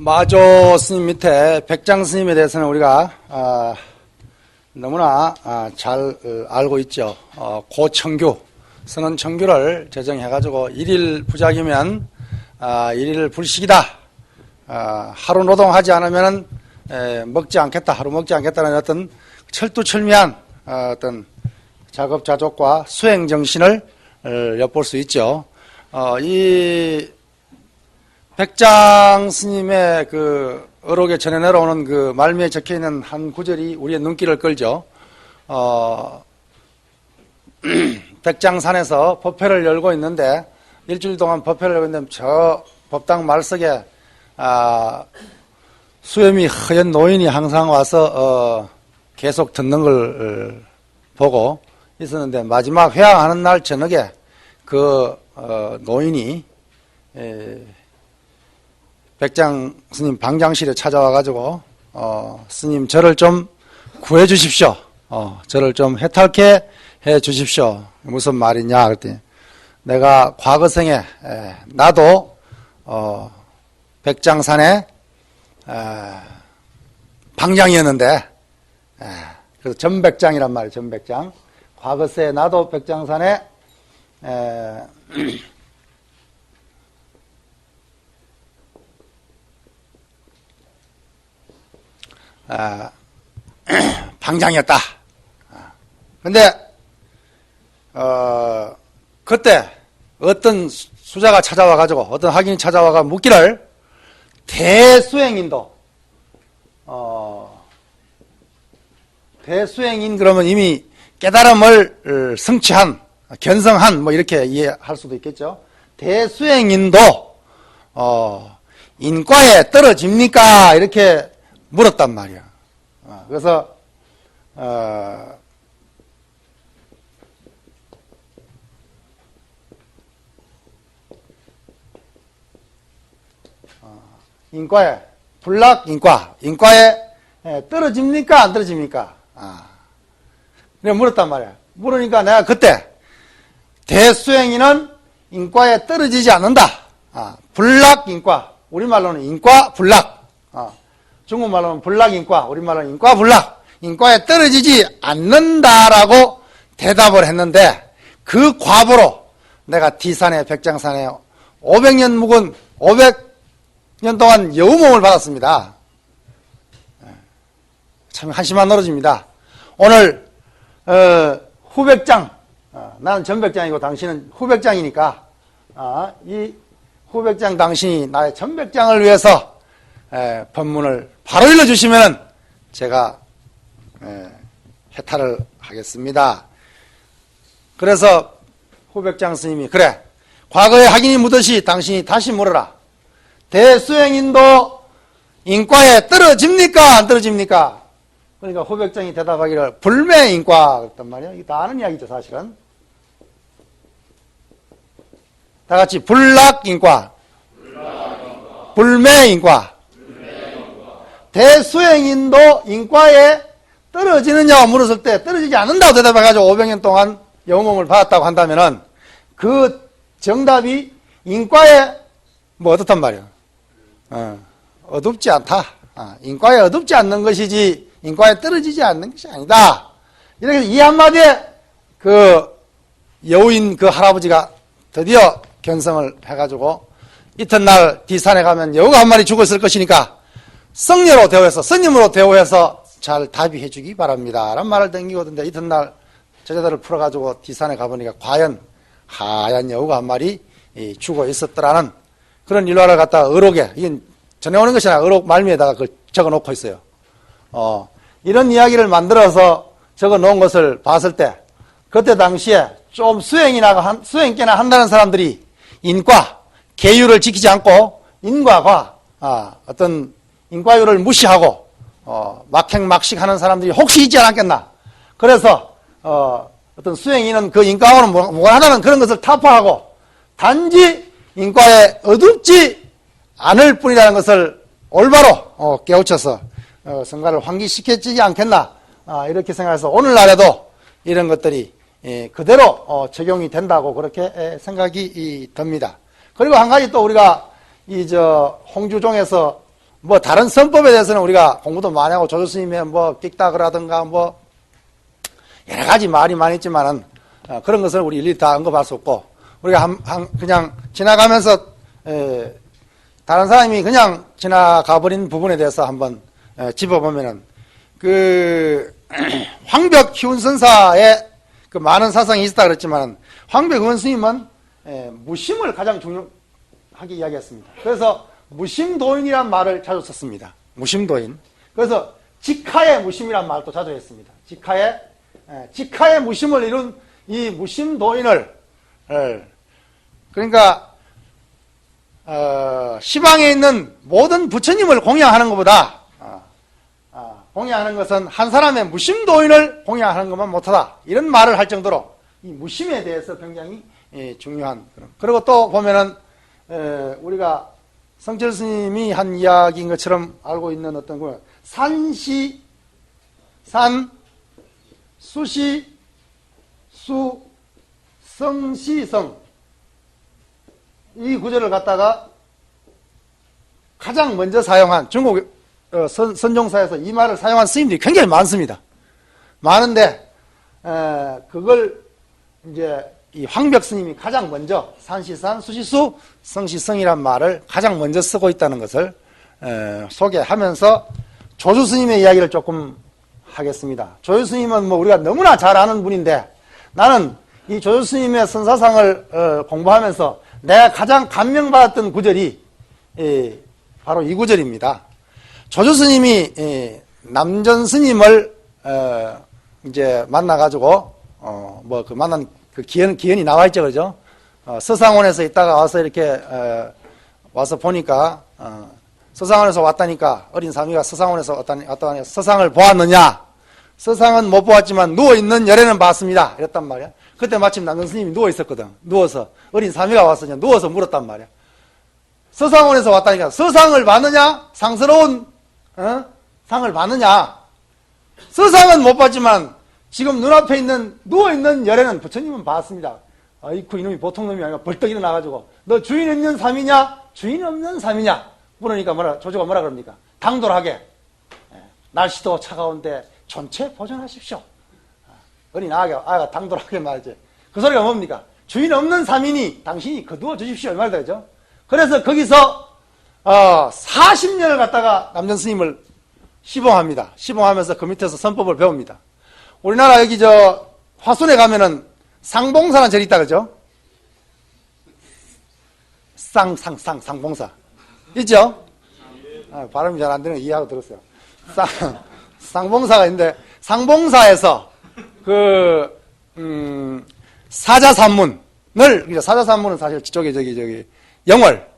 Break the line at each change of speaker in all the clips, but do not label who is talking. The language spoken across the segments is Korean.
마조 스님 밑에 백장 스님에 대해서는 우리가 너무나 잘 알고 있죠. 고청규, 선언청규를 제정해가지고 일일 부작이면 일일 불식이다. 하루 노동하지 않으면 먹지 않겠다. 하루 먹지 않겠다는 어떤 철두철미한 어떤 작업자족과 수행정신을 엿볼 수 있죠. 이 백장 스님의 그 어록에 전해 내려오는 그 말미에 적혀 있는 한 구절이 우리의 눈길을 끌죠. 백장산에서 법회를 열고 있는데 일주일 동안 법회를 열고 있는데 저 법당 말석에 수염이 허연 노인이 항상 와서 계속 듣는 걸 보고 있었는데 마지막 회항하는 날 저녁에 그 노인이 백장 스님 방장실에 찾아와가지고 스님 저를 좀 구해 주십시오. 저를 좀 해탈케 해 주십시오. 무슨 말이냐 그랬더니 내가 과거생에 나도 백장산에 방장이었는데 그래서 전백장이란 말이에요. 전백장. 과거세에 나도 백장산에 방장이었다. 근데 그때 어떤 수자가 찾아와가지고 어떤 학인이 찾아와가 묻기를 대수행인도 대수행인 그러면 이미 깨달음을 성취한 견성한 뭐 이렇게 이해할 수도 있겠죠. 대수행인도 인과에 떨어집니까? 이렇게 물었단 말이야. 그래서 인과에 인과에 떨어집니까? 안 떨어집니까? 그래 물었단 말이야. 물으니까 내가 그때 대수행인은 인과에 떨어지지 않는다. 불락인과 우리말로는 인과 불락. 중국말로는 불락인과, 우리말로는 인과불락, 인과에 떨어지지 않는다라고 대답을 했는데 그 과보로 내가 D산에 백장산에 500년 묵은 500년 동안 여우몸을 받았습니다. 참 한심한 노릇입니다. 오늘 후백장, 나는 전백장이고 당신은 후백장이니까 이 후백장 당신이 나의 전백장을 위해서 법문을 바로 일러주시면 제가 해탈을 하겠습니다. 그래서 후백장 스님이 그래 과거에 학인이 묻듯이 당신이 다시 물어라. 대수행인도 인과에 떨어집니까? 안 떨어집니까? 그러니까 후백장이 대답하기를 불매인과 그랬단 말이에요. 이게 다 아는 이야기죠 사실은. 다같이 불락인과 불매인과 대수행인도 인과에 떨어지느냐고 물었을 때 떨어지지 않는다고 대답해가지고 500년 동안 영웅을 받았다고 한다면은 그 정답이 인과에 뭐 어떻단 말이야. 어둡지 않다. 인과에 어둡지 않는 것이지 인과에 떨어지지 않는 것이 아니다. 이렇게 이 한마디에 그 여우인 그 할아버지가 드디어 견성을 해가지고 이튿날 D산에 가면 여우가 한 마리 죽었을 것이니까 성녀로 대우해서 스님으로 대우해서 잘 답의해 주기 바랍니다 라는 말을 댕기거든요. 이튿날 제자들을 풀어가지고 D산에 가보니까 과연 하얀 여우가 한 마리 죽어 있었더라는 그런 일화를 갖다가 어록에 이건 전해오는 것이 아니라 어록 말미에다가 그걸 적어놓고 있어요. 이런 이야기를 만들어서 적어놓은 것을 봤을 때 그때 당시에 좀 수행께나 한다는 사람들이 인과 계율을 지키지 않고 인과 어떤 인과율을 무시하고 막행막식하는 사람들이 혹시 있지 않았겠나. 그래서 어떤 수행인은 그 인과와는 무관하다는 그런 것을 타파하고 단지 인과에 어둡지 않을 뿐이라는 것을 올바로 깨우쳐서 성가를 환기시켰지 않겠나 이렇게 생각해서 오늘날에도 이런 것들이 그대로 적용이 된다고 그렇게 생각이 듭니다. 그리고 한 가지 또 우리가 홍주종에서 뭐 다른 선법에 대해서는 우리가 공부도 많이 하고 조조 스님의 뭐 빅다그라든가 뭐 여러 가지 말이 많이 있지만은 그런 것을 우리 일일이 다 언급할 수 없고 우리가 그냥 지나가면서 다른 사람이 그냥 지나가버린 부분에 대해서 한번 짚어보면은 그 황벽 희운선사의 그 많은 사상이 있었다 그랬지만 황벽 희운 스님은 무심을 가장 중요하게 이야기했습니다. 그래서 무심도인이란 말을 자주 썼습니다. 무심도인. 그래서 직하의 무심이란 말도 자주 했습니다. 직하의 무심을 이룬 이 무심도인을 그러니까 시방에 있는 모든 부처님을 공양하는 것보다 공양하는 것은 한 사람의 무심도인을 공양하는 것만 못하다. 이런 말을 할 정도로 이 무심에 대해서 굉장히 중요한 그런. 그리고 또 보면은 우리가 성철 스님이 한 이야기인 것처럼 알고 있는 어떤 거 산시, 산, 수시, 수, 성시, 성. 이 구절을 갖다가 가장 먼저 사용한 중국 선종사에서 이 말을 사용한 스님들이 굉장히 많습니다. 많은데 그걸 이제 이 황벽 스님이 가장 먼저 산시산, 수시수, 성시성이란 말을 가장 먼저 쓰고 있다는 것을 소개하면서 조주 스님의 이야기를 조금 하겠습니다. 조주 스님은 뭐 우리가 너무나 잘 아는 분인데 나는 이 조주 스님의 선사상을 공부하면서 내가 가장 감명받았던 구절이 바로 이 구절입니다. 조주 스님이 남전 스님을 이제 만나가지고 뭐 그 만난 그 기현이 나와 있죠, 그죠? 서상원에서 있다가 와서 이렇게 와서 보니까 서상원에서 왔다니까 어린 사미가 서상원에서 왔다니 서상을 보았느냐? 서상은 못 보았지만 누워 있는 열애는 봤습니다. 이랬단 말이야. 그때 마침 남전 스님이 누워 있었거든. 누워서 어린 사미가 와서 그냥 누워서 물었단 말이야. 서상원에서 왔다니까 서상을 봤느냐? 상스러운 상을 봤느냐? 서상은 못 봤지만 지금 눈앞에 있는 누워있는 열애는 부처님은 봤습니다. 아이쿠 이놈이 보통 놈이 아니라 벌떡 일어나가지고 너 주인 있는 삶이냐? 주인 없는 삶이냐? 물으니까 조조가 뭐라 그럽니까? 당돌하게 날씨도 차가운데 존체 보존하십시오. 어린 아가 당돌하게 말이지. 그 소리가 뭡니까? 주인 없는 삶이니 당신이 거두어 주십시오 이 말이다, 그죠? 그래서 거기서 40년을 갖다가 남전 스님을 시봉합니다. 시봉하면서 그 밑에서 선법을 배웁니다. 우리나라 여기 화순에 가면은 상봉사라는 절이 있다, 그죠? 상봉사. 있죠? 발음이 잘 안 되는 거 이해하고 들었어요. 상봉사가 있는데, 상봉사에서 사자산문은 사실 저기 영월,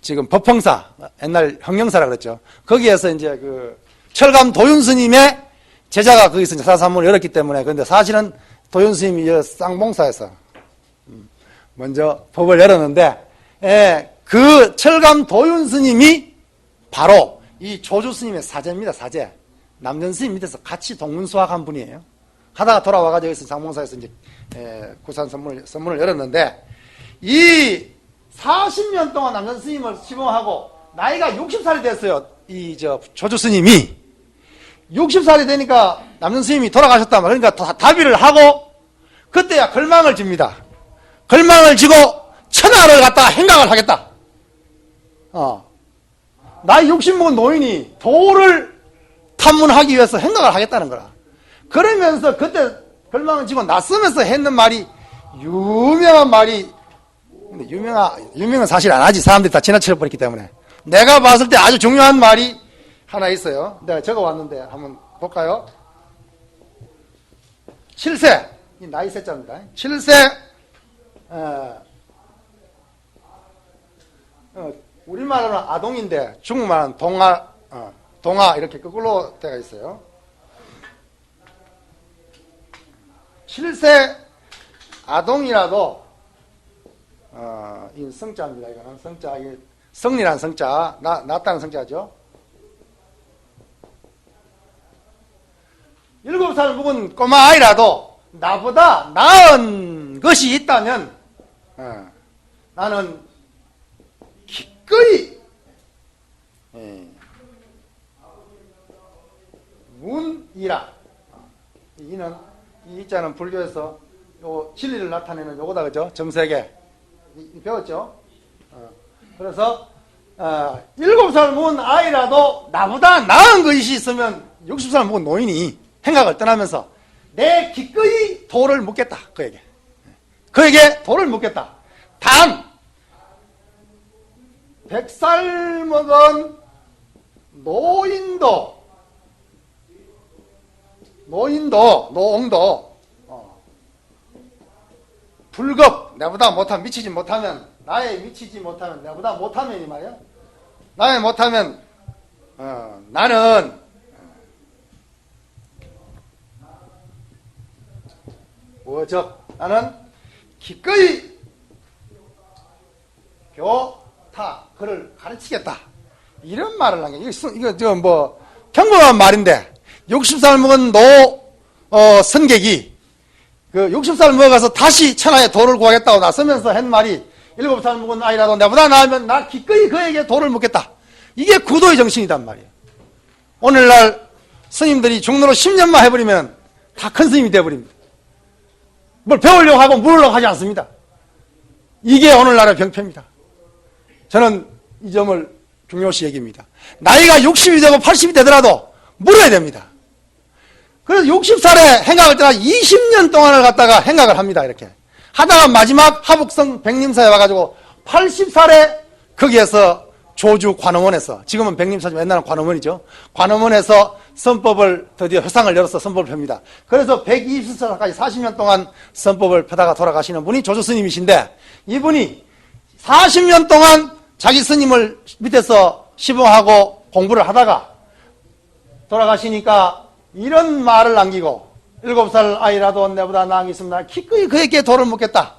지금 법흥사, 옛날 형령사라 그랬죠. 거기에서 이제 철감 도윤 스님의 제자가 거기서 이제 사사문을 열었기 때문에, 그런데 사실은 도윤 스님이 쌍봉사에서 먼저 법을 열었는데, 그 철감 도윤 스님이 바로 이 조주 스님의 사제입니다, 사제. 남전 스님 밑에서 같이 동문수학한 분이에요. 하다가 돌아와가지고 여기서 쌍봉사에서 이제, 구산 선문을 열었는데, 이 40년 동안 남전 스님을 시봉하고, 나이가 60살이 됐어요. 조주 스님이. 60살이 되니까 남전 스님이 돌아가셨단 말이에요. 그러니까 다비를 하고 그때야 걸망을 집니다. 걸망을 지고 천하를 갖다가 행각을 하겠다. 나이 60 먹은 노인이 도를 탐문하기 위해서 행각을 하겠다는 거라. 그러면서 그때 걸망을 지고 낯서면서 했는 말이 유명한 말이, 근데 유명은 사실 안 하지. 사람들이 다 지나쳐버렸기 때문에. 내가 봤을 때 아주 중요한 말이 하나 있어요. 내가 적어왔는데 한번 볼까요? 7세, 이 나이 세자입니다. 7세, 우리말로는 아동인데 중국말은 동아 이렇게 거꾸로 되어 있어요. 7세 아동이라도 이 성자입니다. 이거는 성자, 성리란 성자, 낫다는 성자죠. 7살 묵은 꼬마 아이라도 나보다 나은 것이 있다면 나는 기꺼이 문이라. 이는 이 이자는 불교에서 요 진리를 나타내는 요거다, 그죠? 점세계 배웠죠? 그래서 7살 먹은 아이라도 나보다 나은 것이 있으면 60살 먹은 노인이 행각을 떠나면서 내 기꺼이 도를 묻겠다. 그에게 도를 묻겠다. 단 100살 먹은 노옹도 불급, 내보다 못하면, 미치지 못하면, 나에 미치지 못하면, 내보다 못하면 이 말이야. 나에 못하면 나는 나는 기꺼이 교타 그를 가르치겠다. 이런 말을 한 게 이거 뭐 평범한 말인데 60살 먹은 선객이 그 60살 먹어가서 다시 천하의 도를 구하겠다고 나서면서 한 말이 7살 먹은 아이라도 내보다 나으면 나 기꺼이 그에게 도를 묻겠다. 이게 구도의 정신이단 말이에요. 오늘날 스님들이 중로로 10년만 해버리면 다 큰 스님이 돼버립니다. 뭘 배우려고 하고 물으려고 하지 않습니다. 이게 오늘날의 병폐입니다. 저는 이 점을 중요시 여깁니다. 나이가 60이 되고 80이 되더라도 물어야 됩니다. 그래서 60살에 행각을 떠나 20년 동안을 갖다가 행각을 합니다. 이렇게 하다가 마지막 하북성 백림사에 와가지고 80살에 거기에서 조주 관음원에서, 지금은 백림사지만 옛날은 관음원이죠. 관음원에서 선법을 드디어 회상을 열어서 선법을 펴니다. 그래서 120살까지 40년 동안 선법을 펴다가 돌아가시는 분이 조주 스님이신데, 이분이 40년 동안 자기 스님을 밑에서 시봉하고 공부를 하다가 돌아가시니까 이런 말을 남기고, 7살 아이라도 내보다 나은 게 있으면 나 기꺼이 그에게 도를 묻겠다.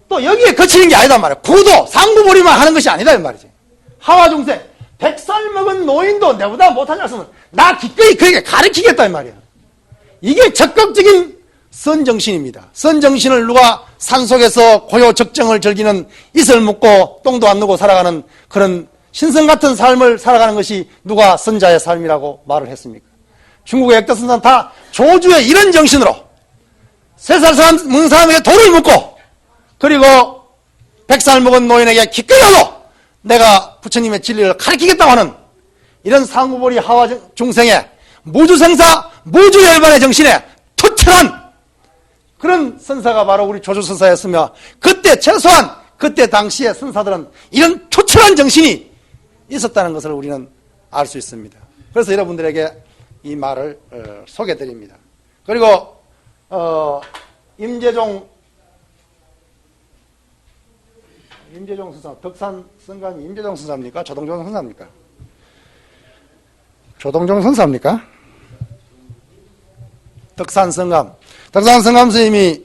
또 여기에 거치는 게 아니다 말이야. 구도, 상구보리만 하는 것이 아니다 이 말이지. 하와중생, 100살 먹은 노인도 내보다 못하지 않으면 나 기꺼이 그에게 가르치겠다 이 말이야. 이게 적극적인 선정신입니다. 선정신을 누가 산속에서 고요적정을 즐기는 이슬 묻고 똥도 안 누고 살아가는 그런 신성 같은 삶을 살아가는 것이 누가 선자의 삶이라고 말을 했습니까? 중국의 역대선사는 다 조주의 이런 정신으로 3살 먹은 사람에게 돌을 묻고, 그리고 100살 먹은 노인에게 기꺼이라도 내가 부처님의 진리를 가르치겠다고 하는 이런 상구보리 하와 중생의 무주생사 무주열반의 정신에 투철한 그런 선사가 바로 우리 조주선사였으며, 그때 최소한 그때 당시의 선사들은 이런 투철한 정신이 있었다는 것을 우리는 알 수 있습니다. 그래서 여러분들에게 이 말을 소개해드립니다. 그리고 임재종 선사, 덕산 선감이 임재종 선사입니까? 조동종 선사입니까? 조동종 선사입니까? 덕산 선감 스님이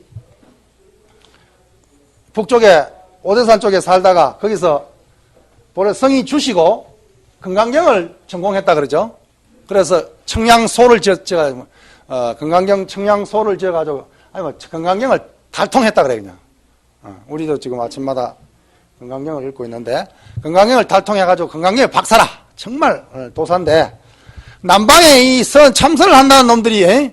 북쪽에 오대산 쪽에 살다가 거기서 본래 성이 주시고 금강경을 전공했다 그러죠. 그래서 청량소를 지어가지고 금강경 청량소를 지어가지고 금강경을 달통했다 그래 그냥. 우리도 지금 아침마다 금강경을 읽고 있는데, 금강경을 달통해가지고 금강경의 박사라. 정말 도사인데, 남방에 이 참선을 한다는 놈들이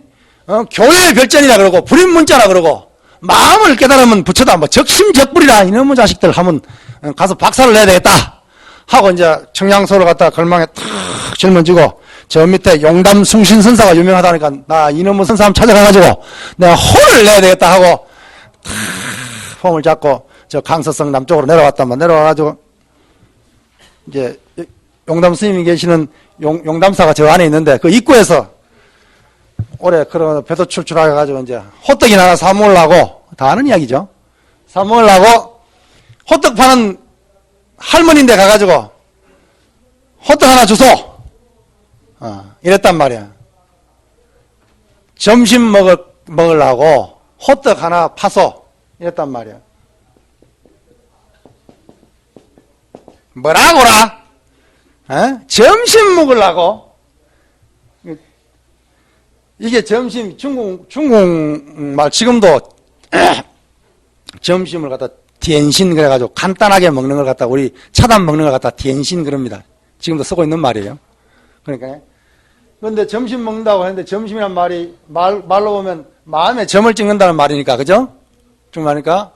교회의 별전이라 그러고 불임문자라 그러고, 마음을 깨달으면 부처다 뭐 적심적불이라 이놈의 자식들 하면 가서 박사를 내야 되겠다 하고 이제 청량소를 갖다가 걸망에 탁 짊어지고, 저 밑에 용담 숭신선사가 유명하다니까 나 이놈의 선사 한번 찾아가가지고 내가 혼을 내야 되겠다 하고 탁 폼을 잡고 저 강서성 남쪽으로 내려왔다만, 내려와가지고 이제 용담 스님이 계시는 용담사가 저 안에 있는데, 그 입구에서 올해 그런 배도 출출해가지고 이제 호떡이나 하나 사 먹으려고, 다 아는 이야기죠. 사 먹으려고 호떡 파는 할머니인데 가가지고 호떡 하나 주소. 이랬단 말이야. 점심 먹으려고 호떡 하나 파소. 이랬단 말이야. 뭐라고라? 점심 먹으려고? 이게 점심, 중국말 지금도 점심을 갖다 디엔신 그래가지고 간단하게 먹는 걸 갖다 우리 차단 먹는 걸 갖다 디엔신 그럽니다. 지금도 쓰고 있는 말이에요. 그러니까 그런데 점심 먹는다고 했는데 점심이란 말로 보면 마음에 점을 찍는다는 말이니까, 그죠? 좀 말이니까.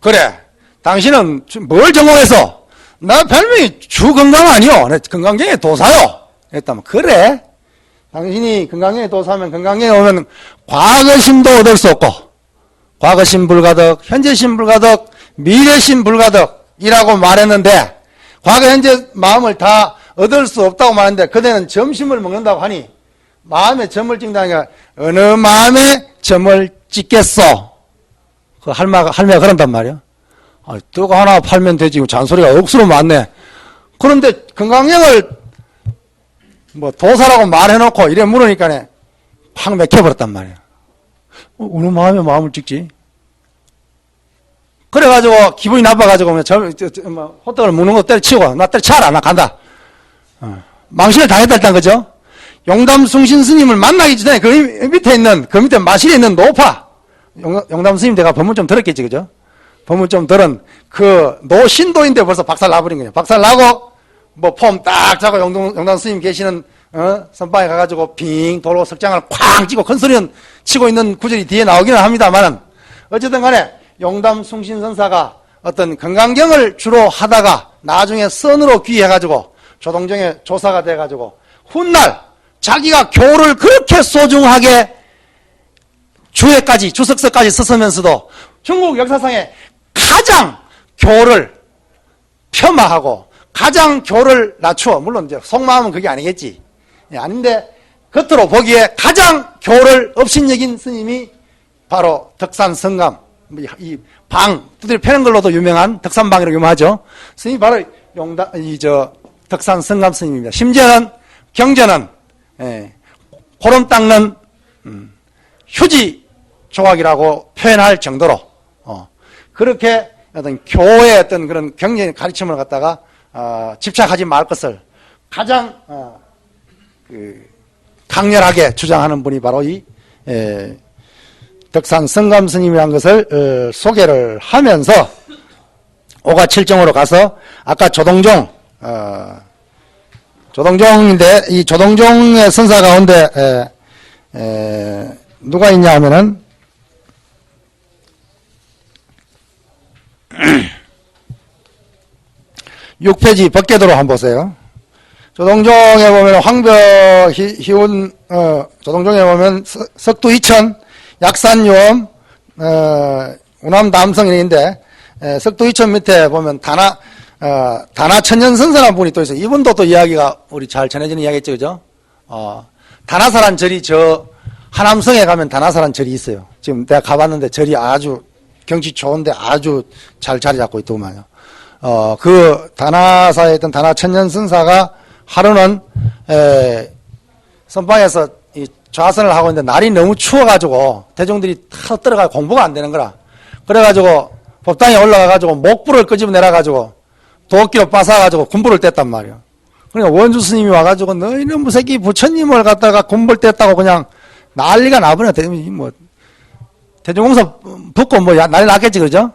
그래. 당신은 뭘 전공해서? 나 별명이 주건강 아니요. 내 건강경의 도사요. 했다면, 그래. 당신이 건강경의 도사면 건강경에 오면 과거심도 얻을 수 없고, 과거심 불가득, 현재심 불가득, 미래심 불가득이라고 말했는데, 과거, 현재 마음을 다 얻을 수 없다고 말했는데, 그대는 점심을 먹는다고 하니, 마음에 점을 찍는다니까, 어느 마음에 점을 찍겠어? 그 할매가 그런단 말이야. 떡 하나 팔면 되지. 잔소리가 억수로 많네. 그런데 건강경을 뭐 도사라고 말해놓고 이래 물으니까 팍 맥혀버렸단 말이야. 어느 마음에 마음을 찍지? 그래가지고 기분이 나빠가지고 호떡을 먹는 거 때려치우고 나 때려치워라. 나 간다. 망신을 당했다는 거죠. 용담숭신 스님을 만나기 전에 그 밑에 마실에 있는 노파, 용담 스님 내가 법문 좀 들었겠지, 그죠? 법문 좀 들은 그 노신도인데 벌써 박살 나버린 거예요. 박살 나고 뭐 폼 딱 잡고 용담 스님 계시는 선방에 가가지고 빙 도로 석장을 쾅 찍고 큰 소리는 치고 있는 구절이 뒤에 나오기는 합니다만은 어쨌든 간에 용담 숭신선사가 어떤 건강경을 주로 하다가 나중에 선으로 귀해가지고 조동정의 조사가 돼가지고 훗날 자기가 교를 그렇게 소중하게 주석서까지 썼으면서도 중국 역사상에 가장 교를 폄하하고 가장 교를 낮추어, 물론 이제 속마음은 그게 아니겠지. 아닌데 겉으로 보기에 가장 교를 업신여긴 스님이 바로 덕산성감, 이 방, 두드려 패는 걸로도 유명한 덕산방이라고 유명하죠. 스님이 바로 덕산성감 스님입니다. 심지어는 경전은 고름 닦는 휴지 조각이라고 표현할 정도로 그렇게 어떤 교회의 어떤 그런 경전의 가르침을 갖다가 집착하지 말 것을 가장 강렬하게 주장하는 분이 바로 이 덕산 성감 스님이라는 것을 소개를 하면서 오가칠정으로 가서 아까 조동종인데 이 조동종의 선사 가운데 누가 있냐 하면은 6페이지 법계도로 한번 보세요. 조동종에 보면 희운 조동종에 보면 석두이천 약산요엄 우남 남성인데 석두이천 밑에 보면 다나천년선사라는 분이 또 있어요. 이분도 또 이야기가 우리 잘 전해지는 이야기겠죠, 그죠? 다나사란 절이 하남성에 가면 다나사란 절이 있어요. 지금 내가 가봤는데 절이 아주 경치 좋은데 아주 잘 자리 잡고 있더구만요. 그 다나사에 있던 다나천년선사가 하루는 선방에서 이 좌선을 하고 있는데 날이 너무 추워가지고 대중들이 다 들어가 공부가 안 되는 거라. 그래가지고 법당에 올라가가지고 목불을 끄집어내라가지고 도끼로 빠사가지고 군불을 뗐단 말이에요. 그러니까 원주 스님이 와가지고 너희는 무새끼 부처님을 갖다가 군불 뗐다고 그냥 난리가 나버려. 대중공사 붙고 난리 났겠지, 그죠?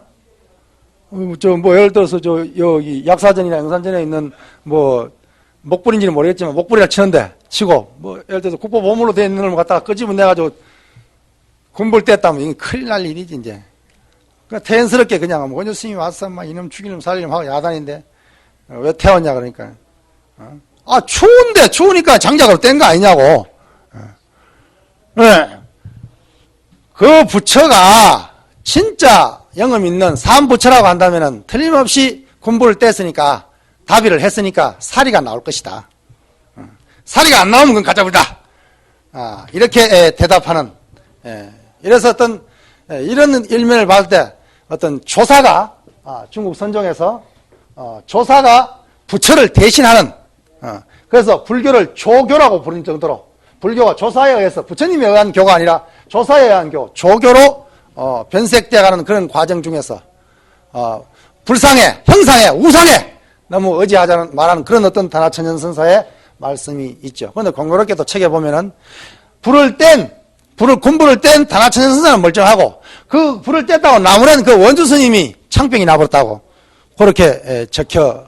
예를 들어서 여기 약사전이나 영산전에 있는 목불인지는 모르겠지만 목불이라 치는데 치고 예를 들어서 국보보물로 되어 있는 걸 갖다가 끄집어내가지고 군불 뗐다면 이게 큰일 날 일이지 이제. 그러니까 태연스럽게 그냥 원주 스님이 와서 이놈 죽이놈 살리놈 하고 야단인데 왜 태웠냐 그러니까 추우니까 장작으로 뗀 거 아니냐고. 네. 그 부처가 진짜 영음 있는 삼부처라고 한다면은 틀림없이 군불을 뗐으니까 다비를 했으니까 사리가 나올 것이다. 사리가 안 나오면 그건 가짜불다. 이렇게 대답하는. 이래서 이런 일면을 봤을 때 어떤 조사가 중국 선종에서 조사가 부처를 대신하는 그래서 불교를 조교라고 부르는 정도로 불교가 조사에 의해서 부처님에 의한 교가 아니라 조사에 의한 교, 조교로 변색되어가는 그런 과정 중에서 불상에, 형상에, 우상에 너무 의지하자는 말하는 그런 어떤 다나천년선사의 말씀이 있죠. 그런데 공교롭게도 책에 보면은 군불을 뗀 다나천년선사는 멀쩡하고 그 불을 뗐다고 나무란 그 원주 스님이 창병이 나버렸다고 그렇게 적혀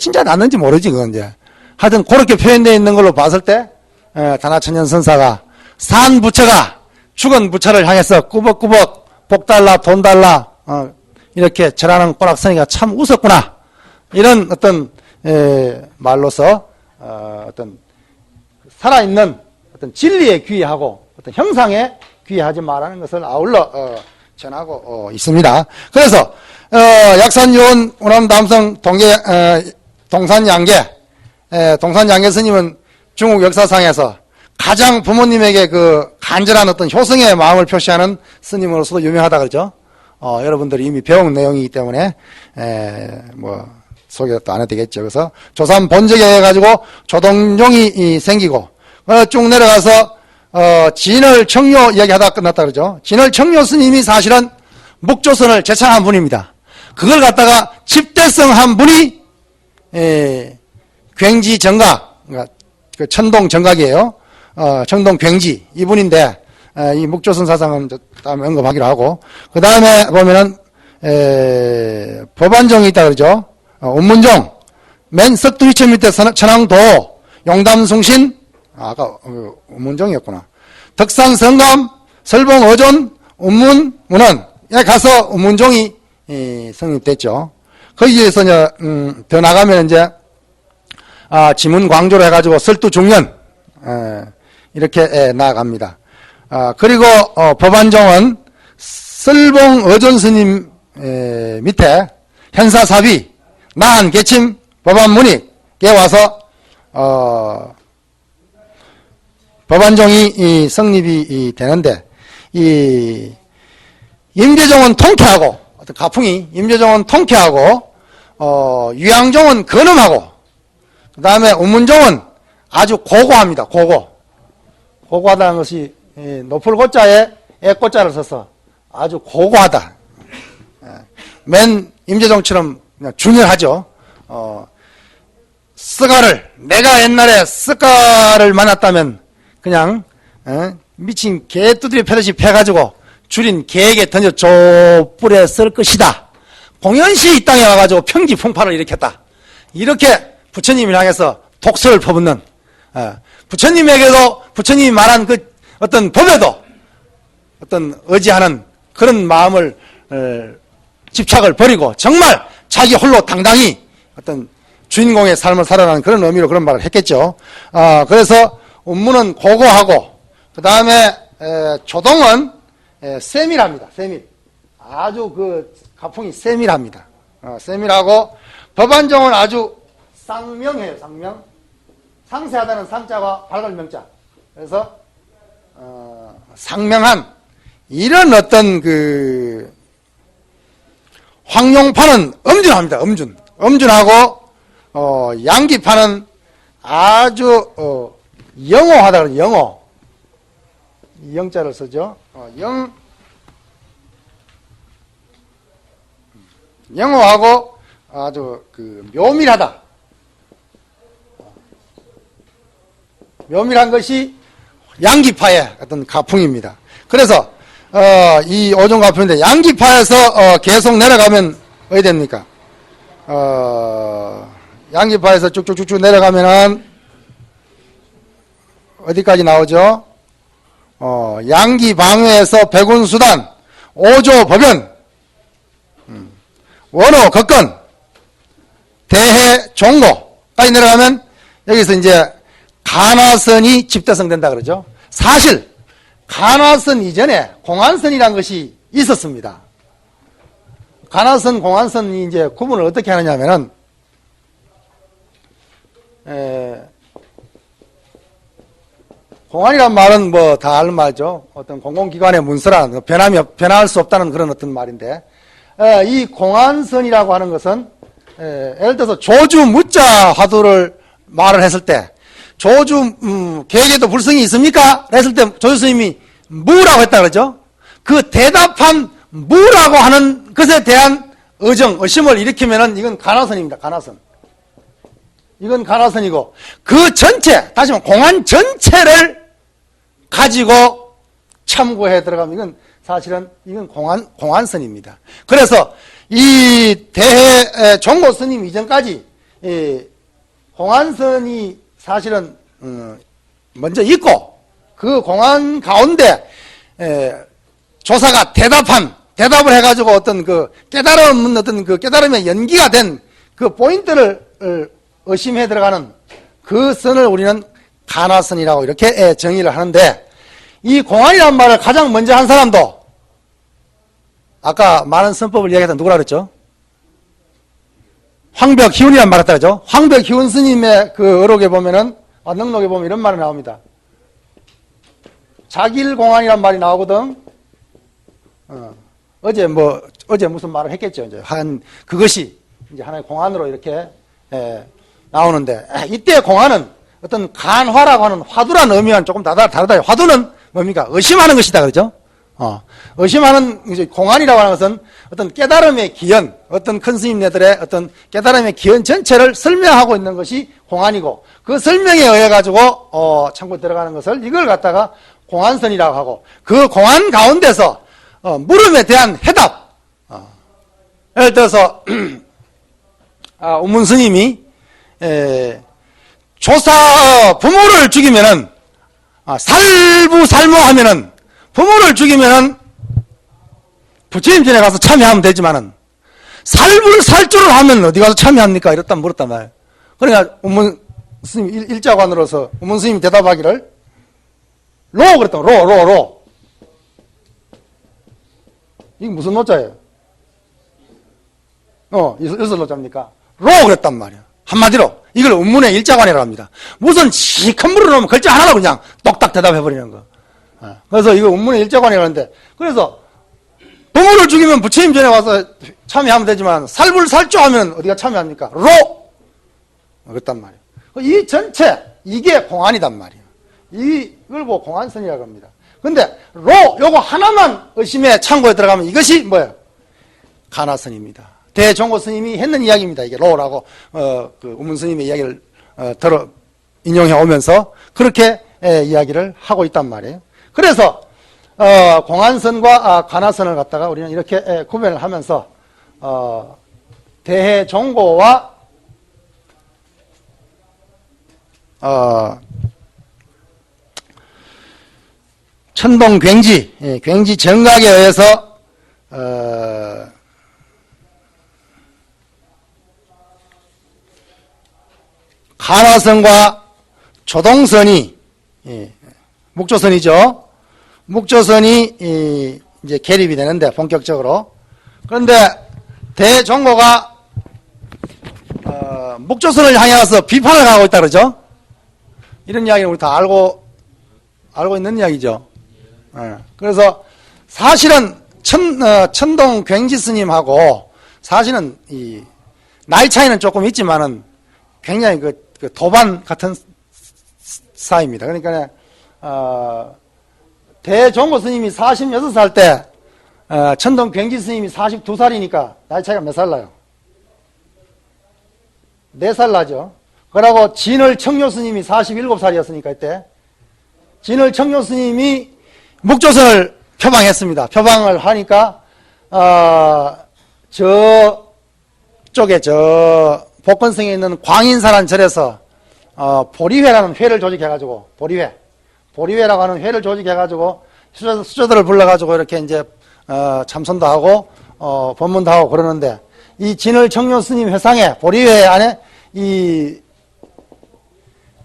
진짜 났는지 모르지 그건 이제 하여튼 그렇게 표현되어 있는 걸로 봤을 때 단하천년 선사가 산 부처가 죽은 부처를 향해서 꾸벅꾸벅 복 달라 돈 달라 이렇게 절하는 꼬락서니가 참 웃었구나. 이런 어떤 말로서 어떤 살아있는 어떤 진리에 귀의하고 어떤 형상에 귀의하지 말라는 것을 아울러 전하고 있습니다. 그래서 약산유원 운암담성 동산양계 동산양계 스님은 중국 역사상에서 가장 부모님에게 그 간절한 어떤 효성의 마음을 표시하는 스님으로서도 유명하다 그러죠. 여러분들이 이미 배운 내용이기 때문에 뭐 소개도 안 해도 되겠죠. 그래서 조선 본적에 해가지고 조동종이 생기고 쭉 내려가서 진월 청료 이야기하다가 끝났다 그러죠. 진월 청료 스님이 사실은 묵조선을 제창한 분입니다. 그걸 갖다가 집대성한 분이 굉지 정각, 그러니까 그 천동 정각이에요. 청동 굉지 이분인데 이 묵조선 사상은 다음에 언급하기로 하고 그 다음에 보면은 법안종이 있다 그러죠. 운문종, 맨 석두리천 밑에 천왕도, 용담숭신, 아까 운문종이었구나. 덕산성감, 설봉어존, 운문문헌에 가서 운문종이 성립됐죠. 거기에서 이제 더 나가면 이제 지문광조로 해가지고 설두중년 이렇게 나아갑니다. 그리고 법안종은 설봉어존 스님 밑에 현사사비 나한개침 법안문익에 와서 법안종이 성립이 되는데 이 임재종은 통쾌하고 어떤 가풍이 임재종은 통쾌하고 유양종은 근엄하고 그 다음에 운문종은 아주 고고합니다. 고고하다는 것이 높을 고자에 애고자를 써서 아주 고고하다. 맨 임재종처럼 그냥 준열하죠. 스가를 내가 옛날에 스가를 만났다면 그냥 미친 개 두드려 패듯이 패가지고 줄인 개에게 던져 족불에 쓸 것이다. 공연시 이 땅에 와가지고 평지풍파를 일으켰다. 이렇게 부처님을 향해서 독설을 퍼붓는 부처님에게도 부처님이 말한 그 어떤 법에도 어떤 의지하는 그런 마음을 집착을 버리고 정말 자기 홀로 당당히 어떤 주인공의 삶을 살아가는 그런 의미로 그런 말을 했겠죠. 그래서 운문은 고고하고 그 다음에 조동은 세밀합니다. 세밀. 아주 그 가풍이 세밀합니다. 세밀하고 법안종은 아주 쌍명해요. 쌍명. 상세하다는 상자와 밝을 명자. 그래서 상명한 이런 어떤 그 황룡파는 엄준합니다. 엄준하고 양기파는 아주 영호하다 그러죠. 영호. 영자를 쓰죠. 영호하고 아주 그 묘밀하다. 묘밀한 것이 양기파의 어떤 가풍입니다. 그래서 이 오종가풍인데 양기파에서 계속 내려가면 어디 됩니까? 양기파에서 쭉쭉쭉쭉 내려가면은 어디까지 나오죠? 양기방회에서 백운수단, 오조법연, 원호, 겉건, 대해, 종고까지 내려가면 여기서 이제 간화선이 집대성 된다 그러죠. 사실 간화선 이전에 공안선이라는 것이 있었습니다. 간화선, 공안선이 이제 구분을 어떻게 하느냐면은 공안이란 말은 뭐 다 아는 말이죠. 어떤 공공기관의 문서라 변할 수 없다는 그런 어떤 말인데 이 공안선이라고 하는 것은 예를 들어서 조주 무자 화두를 말을 했을 때 조주 계획에도 불성이 있습니까? 했을 때 조주 스님이 무라고 했다 그러죠. 그 대답한 무라고 하는 것에 대한 의심을 일으키면은 이건 간화선입니다. 간화선. 이건 간화선이고 그 전체 다시 말하면 공안 전체를 가지고 참고해 들어가면 이건 사실은 이건 공안선입니다. 그래서 이 대해 종고 스님 이전까지 공안선이 사실은 먼저 있고 그 공안 가운데 조사가 대답을 해가지고 어떤 그 깨달음은 어떤 그 깨달음의 연기가 된 그 포인트를 의심해 들어가는 그 선을 우리는 가나선이라고 이렇게 정의를 하는데, 이 공안이라는 말을 가장 먼저 한 사람도 아까 많은 선법을 이야기했던 누구라 그랬죠? 황벽희운이라는 말을 했다 그랬죠? 황벽희운 스님의 그 어록에 보면은, 능록에 보면 이런 말이 나옵니다. 자길공안이란 말이 나오거든. 어제 무슨 말을 했겠죠. 이제 그것이 이제 하나의 공안으로 이렇게 나오는데, 이때 공안은 어떤 간화라고 하는 화두라는 의미와는 조금 다르다. 화두는 뭡니까? 의심하는 것이다 그러죠. 의심하는 이제 공안이라고 하는 것은 어떤 깨달음의 기현, 어떤 큰 스님네들의 어떤 깨달음의 기현 전체를 설명하고 있는 것이 공안이고, 그 설명에 의해 가지고 참고 들어가는 것을 이걸 갖다가 공안선이라고 하고, 그 공안 가운데서 물음에 대한 해답. 예를 들어서 우문 스님이 부모를 죽이면은 살부살모하면은, 부모를 죽이면은 부처님 전에 가서 참여하면 되지만은 살주를 하면 어디 가서 참여합니까? 이랬다 물었단 말이에요. 그러니까 우문 스님 일자관으로서 우문 스님이 대답하기를 로 그랬다. 로. 이게 무슨 노자예요? 이슬 노자입니까? 로 그랬단 말이야. 한마디로 이걸 운문의 일자관이라고 합니다. 무슨 시큰 물을 넣으면 글자 하나로 그냥 똑딱 대답해버리는 거. 그래서 이거 운문의 일자관이라고 하는데, 그래서 부모를 죽이면 부처님 전에 와서 참여하면 되지만 살주하면 어디가 참여합니까? 로! 그랬단 말이에요. 이 전체 이게 공안이단 말이에요. 이걸 보고 공안선이라고 합니다. 근데 로 요거 하나만 의심에 참고에 들어가면 이것이 뭐예요? 가나선입니다. 대종고 스님이 했는 이야기입니다. 이게 로라고 그 우문 스님의 이야기를 인용해 오면서 그렇게 이야기를 하고 있단 말이에요. 그래서 공안선과 가나선을 갖다가 우리는 이렇게 구별을 하면서 대해종고와 천동굉지, 굉지 정각에 의해서 가나선과 조동선이, 목조선이죠. 목조선이 이제 개립이 되는데 본격적으로. 그런데 대종고가 목조선을 향해 가서 비판을 하고 있다 그러죠. 이런 이야기는 우리 다 알고 있는 이야기죠. 그래서 사실은 천동 굉지 스님하고 사실은 이 나이 차이는 조금 있지만은 굉장히 그 도반 같은 사이입니다. 그러니까 대종고 스님이 46살 때 천동 굉지 스님이 42살이니까 나이 차이가 몇 살 나요? 4살 나죠. 그러고 진을 청료 스님이 47살이었으니까 이때 진을 청료 스님이 목조선을 표방했습니다. 표방을 하니까 저쪽에 복건성에 있는 광인사라는 절에서 보리회라는 회를 조직해가지고, 보리회라고 하는 회를 조직해가지고 수저들을 불러가지고 이렇게 이제 참선도 하고 법문도 하고 그러는데, 이 진을 청료 스님 회상에 보리회 안에 이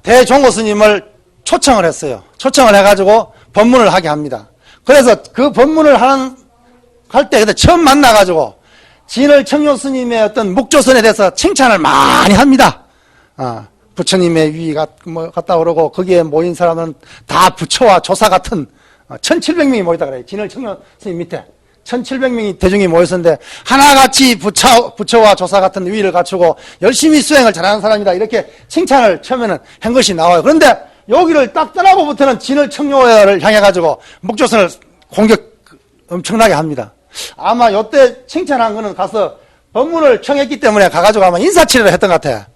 대종고 스님을 초청을 했어요. 초청을 해가지고 법문을 하게 합니다. 그래서 그 법문을 할 때 그때 처음 만나가지고 진을 청료 스님의 어떤 목조선에 대해서 칭찬을 많이 합니다. 부처님의 위가 갔다 그러고 거기에 모인 사람은 다 부처와 조사 같은 1700명이 모이다 그래요. 진을 청료 스님 밑에 1700명이 대중이 모였었는데 하나같이 부처와 조사 같은 위를 갖추고 열심히 수행을 잘하는 사람이다, 이렇게 칭찬을 처음에는 한 것이 나와요. 그런데 여기를 딱 떠나고부터는 진을 청료를 향해 가지고 목조선을 공격 엄청나게 합니다. 아마 요때 칭찬한 거는 가서 법문을 청했기 때문에 가가지고 아마 인사치레를 했던 것 같아.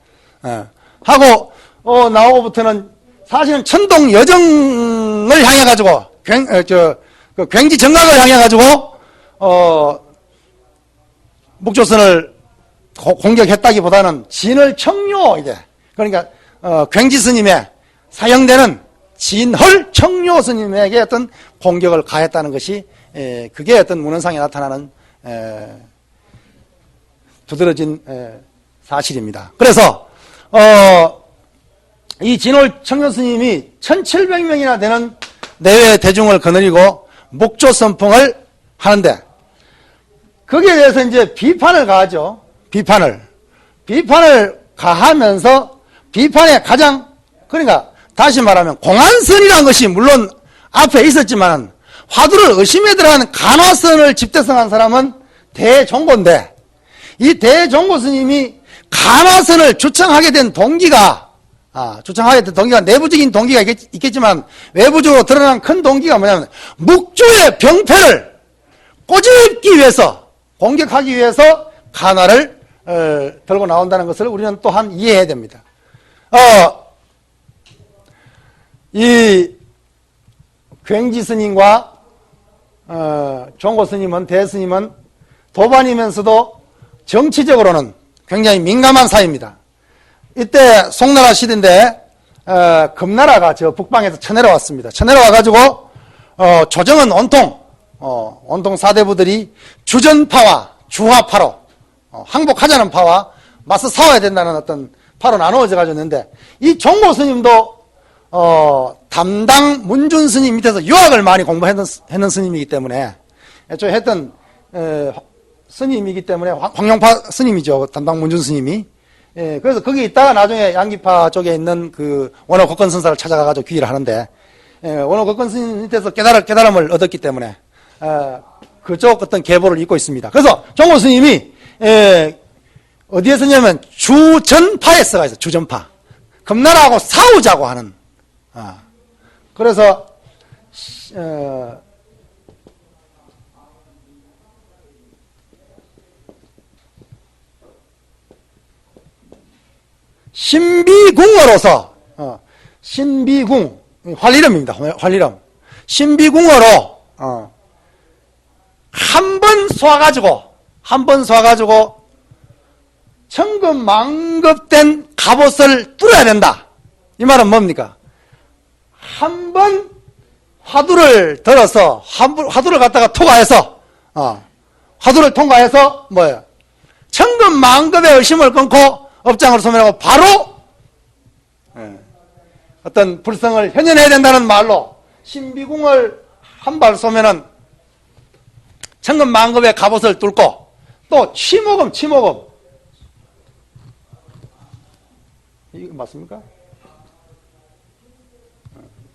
하고 나오고부터는 사실은 천동 여정을 향해 가지고 굉지 정각을 향해 가지고 목조선을 공격했다기보다는 진을 청료, 이제 그러니까 굉지 스님의 사형되는 진헐 청료 스님에게 어떤 공격을 가했다는 것이 그게 어떤 문헌상에 나타나는 두드러진 사실입니다. 그래서 이 진헐 청료 스님이 1700명이나 되는 내외 대중을 거느리고 목조 선풍을 하는데 거기에 대해서 이제 비판을 가하죠. 비판을 가하면서 비판에 가장 그러니까 다시 말하면 공안선이라는 것이 물론 앞에 있었지만 화두를 의심에 들어가는 간화선을 집대성한 사람은 대종고인데 이 대종고 스님이 간화선을 주창하게 된 동기가 내부적인 동기가 있겠지만 외부적으로 드러난 큰 동기가 뭐냐면 묵조의 병폐를 꼬집기 위해서 공격하기 위해서 간화를 들고 나온다는 것을 우리는 또한 이해해야 됩니다. 이 굉지 스님과 종고 스님은 대스님은 도반이면서도 정치적으로는 굉장히 민감한 사이입니다. 이때 송나라 시대인데 금나라가 저 북방에서 쳐내려왔습니다. 쳐내려와가지고 조정은 온통 사대부들이 주전파와 주화파로 항복하자는 파와 맞서 싸워야 된다는 어떤 파로 나누어져 가지고 있는데 이 종고 스님도 담당 문준 스님 밑에서 유학을 많이 공부했는 스님이기 때문에 애초에 했던 스님이기 때문에 황룡파 스님이죠. 담당 문준 스님이. 그래서 거기 있다가 나중에 양기파 쪽에 있는 그 원어 국건 선사를 찾아가가지고 귀의를 하는데 원어 국건 스님 밑에서 깨달음을 얻었기 때문에 그쪽 어떤 계보를 잇고 있습니다. 그래서 종고 스님이 어디에 쓰냐면 주전파에 써가 있어요. 주전파. 금나라하고 싸우자고 하는. 그래서 신비궁으로서 신비궁 활이름입니다. 활이름. 신비궁으로 한 번 쏴가지고 천급만급된 갑옷을 뚫어야 된다. 이 말은 뭡니까? 한 번 화두를 들어서 화두를 갖다가 통과해서 뭐예요? 천급만급의 의심을 끊고 업장을 소멸하고 바로 어떤 불성을 현현해야 된다는 말로 신비궁을 한 발 쏘면은 천급만급의 갑옷을 뚫고 또 치모금 이거 맞습니까?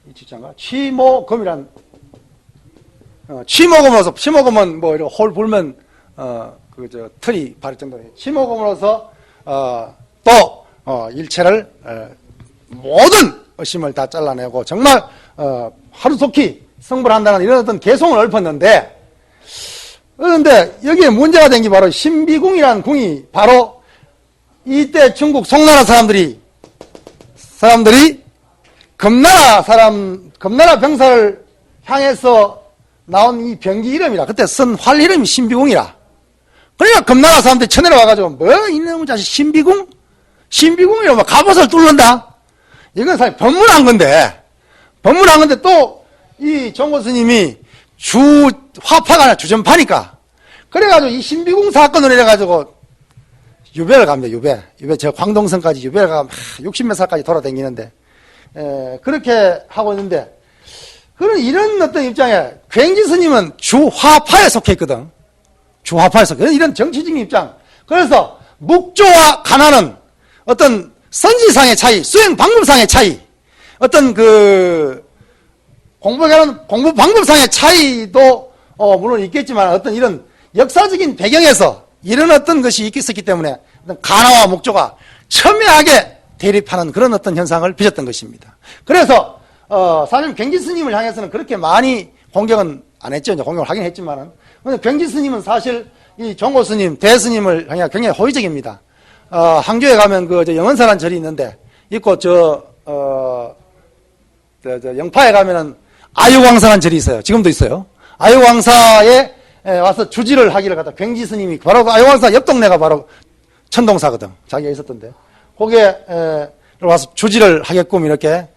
이 지자인가? 치모금이란 치모금은 뭐 이렇게 홀 불면 틀이 바를 정도로 치모금으로서 또 일체를 모든 의심을 다 잘라내고 정말 하루속히 성불한다는 이런 어떤 개성을 읊었는데 그런데 여기에 문제가 된 게 바로 신비궁이라는 궁이 바로 이때 중국 송나라 사람들이 금나라 병사를 향해서 나온 이 병기 이름이라 그때 쓴 활 이름이 신비궁이라 그러니까 금나라 사람들이 쳐내려와가지고 뭐 이놈의 자식 신비궁이라고 막 갑옷을 뚫는다 이건 사실 법문한 건데 또 이 종고 스님이 화파가 아니라 주전파니까 그래가지고 이 신비궁 사건을 해가지고 유배를 갑니다. 유배. 저 광동성까지 유배를 가면 60몇 살까지 돌아다니는데 그렇게 하고 있는데 그런 이런 어떤 입장에 굉지 스님은 주화파에 속해 있거든. 주화파에 속해. 이런 정치적인 입장. 그래서 묵조와 간화는 어떤 선지상의 차이, 수행 방법상의 차이, 어떤 공부 방법상의 차이도 물론 있겠지만 어떤 이런 역사적인 배경에서 이런 어떤 것이 있었기 때문에 간화와 묵조가 첨예하게 대립하는 그런 어떤 현상을 빚었던 것입니다. 그래서 사실 굉지 스님을 향해서는 그렇게 많이 공격은 안 했죠. 이제 공격을 하긴 했지만은. 근데 굉지 스님은 사실 이 종고 스님, 대스님을 향해 굉장히 호의적입니다. 항저에 가면 영원사라는 절이 있는데 있고 영파에 가면은 아유광사라는 절이 있어요. 지금도 있어요. 아유광사에 와서 주지를 하기를 갖다 굉지 스님이 바로 아유광사 옆 동네가 바로 천동사거든. 자기가 있었던데. 거기에 와서 주지를 하게끔 이렇게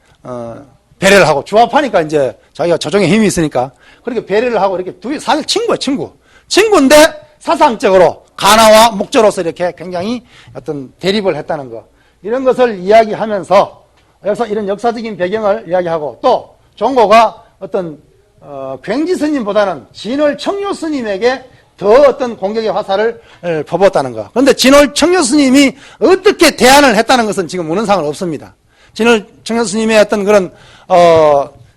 배려를 하고, 주합하니까 이제 자기가 조정의 힘이 있으니까 그렇게 배려를 하고 이렇게 사실 친구야, 친구. 친구인데 사상적으로 가나와 목조로서 이렇게 굉장히 어떤 대립을 했다는 거. 이런 것을 이야기하면서 여기서 이런 역사적인 배경을 이야기하고, 또 종고가 어떤 굉지 스님보다는 진월 청료 스님에게 더 어떤 공격의 화살을 퍼부었다는 거. 그런데 진월 청료 스님이 어떻게 대안을 했다는 것은 지금 문헌상은 없습니다. 진월 청료 스님의 어떤 그런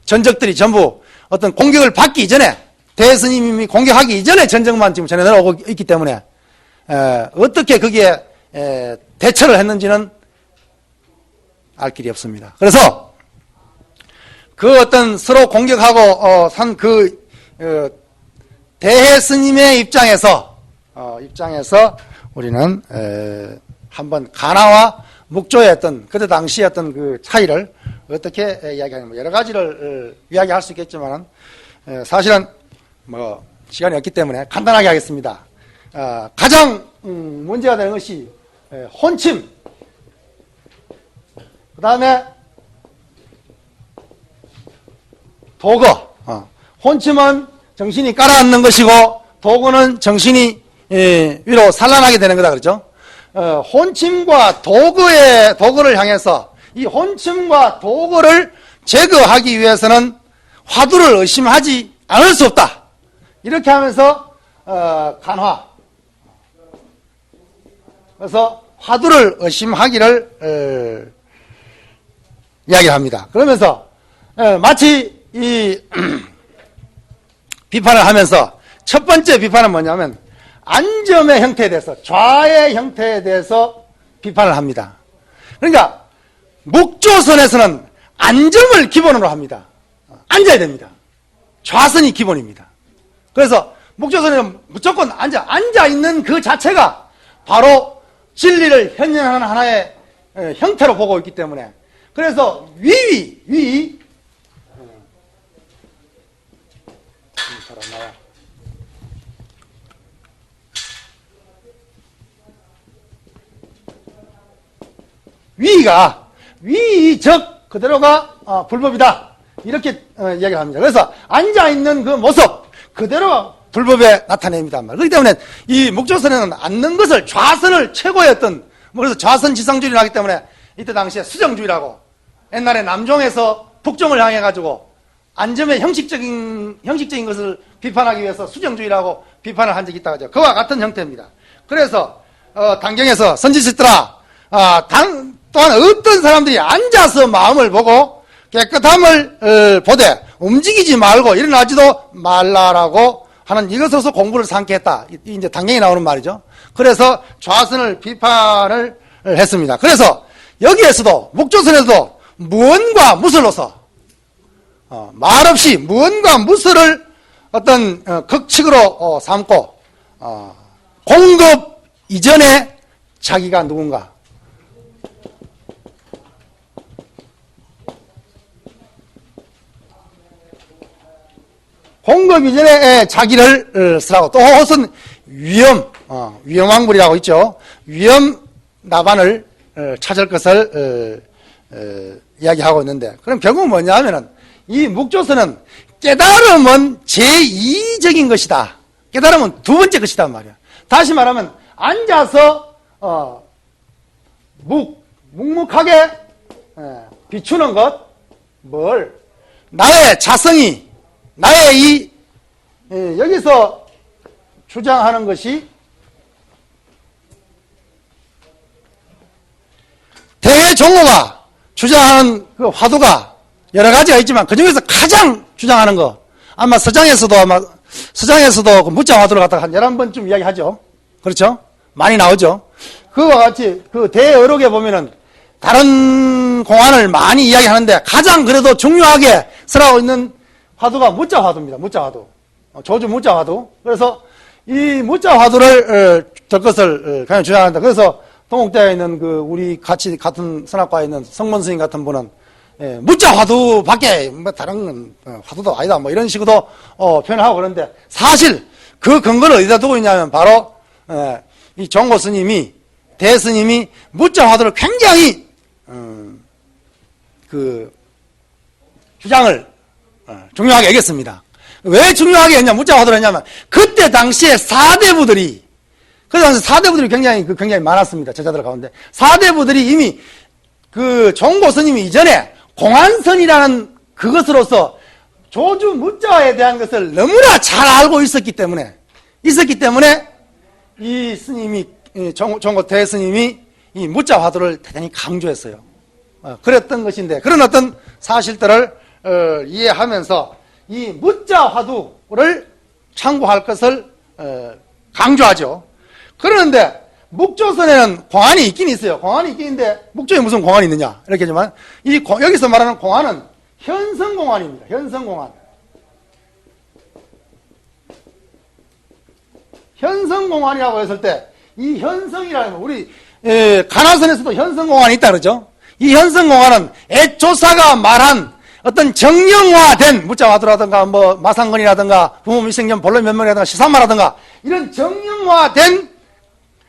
전적들이 전부 어떤 공격을 받기 이전에, 대스님이 공격하기 이전에 전적만 지금 전해 내려오고 있기 때문에 어떻게 거기에 대처를 했는지는 알 길이 없습니다. 그래서 그 어떤 서로 공격하고 산 그 대해 스님의 입장에서 우리는 한번 가나와 목조의 어떤 그때 당시의 어떤 그 차이를 어떻게 이야기하냐면 여러 가지를 이야기할 수 있겠지만 사실은 뭐 시간이 없기 때문에 간단하게 하겠습니다. 가장 문제가 되는 것이 혼침, 그 다음에 도거. 혼침은 정신이 깔아앉는 것이고, 도거는 정신이 위로 산란하게 되는 거다, 그렇죠? 혼침과 도거를 향해서 이 혼침과 도거를 제거하기 위해서는 화두를 의심하지 않을 수 없다. 이렇게 하면서 간화. 그래서 화두를 의심하기를 이야기합니다. 그러면서 마치 이 비판을 하면서 첫 번째 비판은 뭐냐면 안점의 형태에 대해서, 좌의 형태에 대해서 비판을 합니다. 그러니까 목조선에서는 안점을 기본으로 합니다. 앉아야 됩니다. 좌선이 기본입니다. 그래서 목조선에는 무조건 앉아있는 그 자체가 바로 진리를 현현하는 하나의 형태로 보고 있기 때문에, 그래서 위위 위적 그대로가 불법이다, 이렇게 이야기를 합니다. 그래서 앉아있는 그 모습 그대로가 불법에 나타냅니다. 그렇기 때문에 이 목조선에는 앉는 것을, 좌선을 최고의 어떤, 그래서 좌선 지상주의를 하기 때문에 이때 당시에 수정주의라고, 옛날에 남종에서 북종을 향해 가지고 안점의 형식적인 것을 비판하기 위해서 수정주의라고 비판을 한 적이 있다고 하죠. 그와 같은 형태입니다. 그래서 당경에서 선지시더라, 또한 어떤 사람들이 앉아서 마음을 보고 깨끗함을 보되 움직이지 말고 일어나지도 말라라고 하는 이것으로서 공부를 삼게 했다. 이제 당경이 나오는 말이죠. 그래서 좌선을 비판을 했습니다. 그래서 여기에서도 목조선에서도 무언과 무설로서 말없이 무언과 무설을 어떤 극칙으로 삼고 공급 이전에 자기가 누군가, 공급 이전에 자기를 쓰라고, 또 혹은 위험왕불이라고 있죠. 위험 나반을 찾을 것을 이야기하고 있는데, 그럼 결국은 뭐냐 하면은 이 목조선은 깨달음은 제2적인 것이다. 깨달음은 두 번째 것이다 말이야. 다시 말하면 앉아서 묵묵하게 비추는 것, 나의 자성이, 나의 여기서 주장하는 것이 대종호가 주장하는 그 화두가 여러 가지가 있지만 그 중에서 가장 주장하는 거, 아마 서장에서도 그 무자 화두를 갖다가 한 11번쯤 이야기하죠. 그렇죠? 많이 나오죠. 그와 같이 그 대어록에 보면은 다른 공안을 많이 이야기하는데 가장 그래도 중요하게 쓰라고 있는 화두가 무자 화두입니다. 무자 화두. 조주 무자 화두. 그래서 이 무자 화두를 될 것을 그냥 주장한다. 그래서 동국대에 있는 그 우리 같은 선학과에 있는 성문 스님 같은 분은 무자 화두밖에 뭐 다른 화두도 아니다, 뭐 이런 식으로 표현을 하고 그러는데, 사실 그 근거를 어디다 두고 있냐면 바로 이 종고 스님이, 대스님이 무자 화두를 굉장히 주장을 중요하게 여겼습니다. 왜 중요하게 했냐, 묻자 화두를 했냐면, 그때 당시에 사대부들이, 그래서 사대부들이 굉장히 많았습니다. 제자들 가운데. 사대부들이 이미 그 종고 스님이 이전에 공안선이라는 그것으로서 조주 묻자에 대한 것을 너무나 잘 알고 있었기 때문에 이 스님이, 종고 대스님이 이 묻자 화두를 대단히 강조했어요. 그랬던 것인데, 그런 어떤 사실들을 이해하면서 이 묻자 화두를 참고할 것을 강조하죠. 그런데 묵조선에는 공안이 있긴 있어요. 공안이 있긴 있는데 묵조에 무슨 공안이 있느냐 이렇게 하지만 여기서 말하는 공안은 현성공안입니다. 현성공안. 현성공안이라고 했을 때 이 현성이라는 우리 간화선에서도 현성공안이 있다 그러죠. 이 현성공안은 애조사가 말한 어떤 정령화된 묻자화두라든가 뭐 마상건이라든가 부모미생전 본론면명이라든가 시산마라든가 이런 정령화된